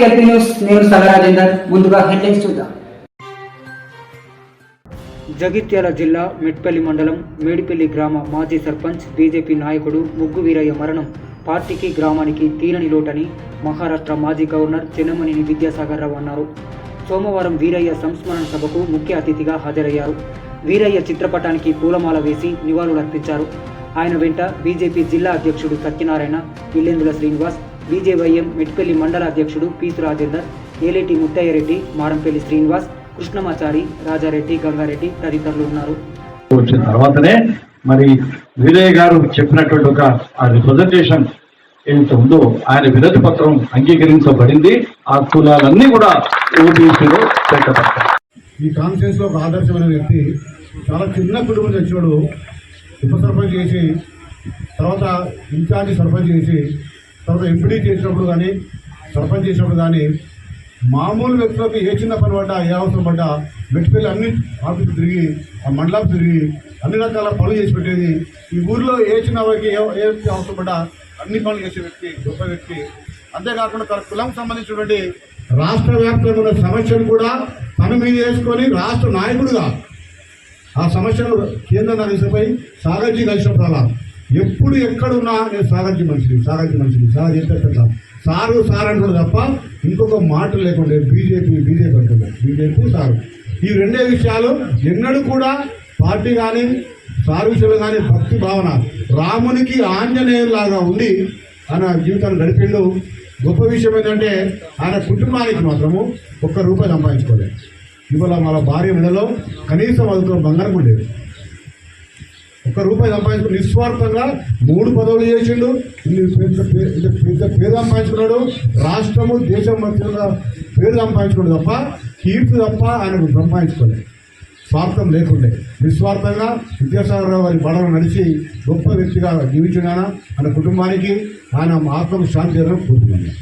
LP news. నేను సగరాజేందర్. ముందుగా headlines చూద్దాం. జగిత్యాల జిల్లా మెట్పల్లి మండలం మేడిపల్లి గ్రామ మాజీ సర్పంచ్ బీజేపీ నాయకుడు ముగ్గు వీరయ్య మరణం పార్టీకి గ్రామానికి తీరని లోటని మహారాష్ట్ర మాజీ గవర్నర్ చెన్నమనేని విద్యాసాగర్ రావు అన్నారు. సోమవారం వీరయ్య సంస్మరణ సభకు ముఖ్య అతిథిగా హాజరయ్యారు. వీరయ్య చిత్రపటానికి పూలమాల వేసి నివాళులర్పించారు. ఆయన వెంట బీజేపీ జిల్లా అధ్యక్షుడు సత్యనారాయణ, ఇల్లెందుల శ్రీనివాస్, బీజేవైఎం మెట్పల్లి మండల అధ్యక్షుడు పీసు రాజేందర్, ఏలేటి ముత్తయ్యరెడ్డి, మారంపల్లి శ్రీనివాస్, కృష్ణమాచారి, రాజారెడ్డి, గంగారెడ్డి తదితరులు ఉన్నారు. వచ్చిన తర్వాతనే మరి వీరయ్య గారు చెప్పినటువంటి ఒక రిప్రజెంటేషన్ ఏదైతే ఉందో ఆయన వినతి పత్రం అంగీకరించబడింది. ఆ కులాలన్నీ కూడా ఓబీసీలో చేర్చబడతాయి. ఈ కాన్ఫరెన్స్ లో ఒక ఆదర్శమైన వ్యక్తి, చాలా చిన్న కుటుంబం తెచ్చాడు. ఉప సర్పంచ్ చేసి, తర్వాత ఇన్ఛార్జి సర్పంచ్ చేసి, తర్వాత ఎంపీడీ చేసినప్పుడు కానీ, సర్పంచ్ చేసినప్పుడు కానీ, మామూలు వ్యక్తులకు ఏ చిన్న పని పడ్డా, ఏ అవసరం పడ్డా మెట్టిపల్లి అన్ని ఆఫీసులు తిరిగి, ఆ మండలాలు తిరిగి అన్ని రకాల పనులు చేసి పెట్టేది. ఈ ఊర్లో ఏ చిన్న వారికి ఏ అవసరం పడ్డా అన్ని పనులు చేసే వ్యక్తి, గొప్ప వ్యక్తి. అంతేకాకుండా తన కులం సంబంధించినటువంటి రాష్ట్ర వ్యాప్తంగా ఉన్న సమస్యలు కూడా తన మీద వేసుకొని రాష్ట్ర నాయకుడుగా ఆ సమస్యను కేంద్రంగా తీసుకుపోయి సాగర్జీ కలిసినప్పుడు అలా ఎప్పుడు ఎక్కడున్నా నేను సాగర్జీ మనిషిని సాగర్ చెప్పేస్తాను, సారు అంటున్నాడు తప్ప ఇంకొక మాట లేకుండా బీజేపీ అంటున్నాడు. బీజేపీ సారు, ఈ రెండే విషయాలు ఎన్నడూ కూడా పార్టీ కానీ సారు విషయంలో కానీ భక్తి భావన రామునికి ఆంజనేయులాగా ఉండి ఆయన జీవితాన్ని గడిపిండు. గొప్ప విషయం ఏంటంటే ఆయన కుటుంబానికి మాత్రము ₹1 సంపాదించుకోలేదు. ఇవాళ మన భార్య మెడలో కనీసం అదుతో బంగారం ఉండేది. ₹1 సంపాదించుకుని నిస్వార్థంగా 3 పదవులు చేసిండు. పెద్ద పేరు సంపాదించుకున్నాడు. రాష్ట్రము దేశం మధ్యలో పేరు సంపాదించుకున్నాడు తప్ప కీర్తి తప్ప ఆయన సంపాదించుకోలేదు. స్వార్థం లేకుండే నిస్వార్థంగా విద్యాసాగర్ రావు వారి బడను నడిచి గొప్ప వ్యక్తిగా జీవించిన ఆయన కుటుంబానికి ఆయన ఆత్మకు శాంతి జరగడం కోరుతున్నాను.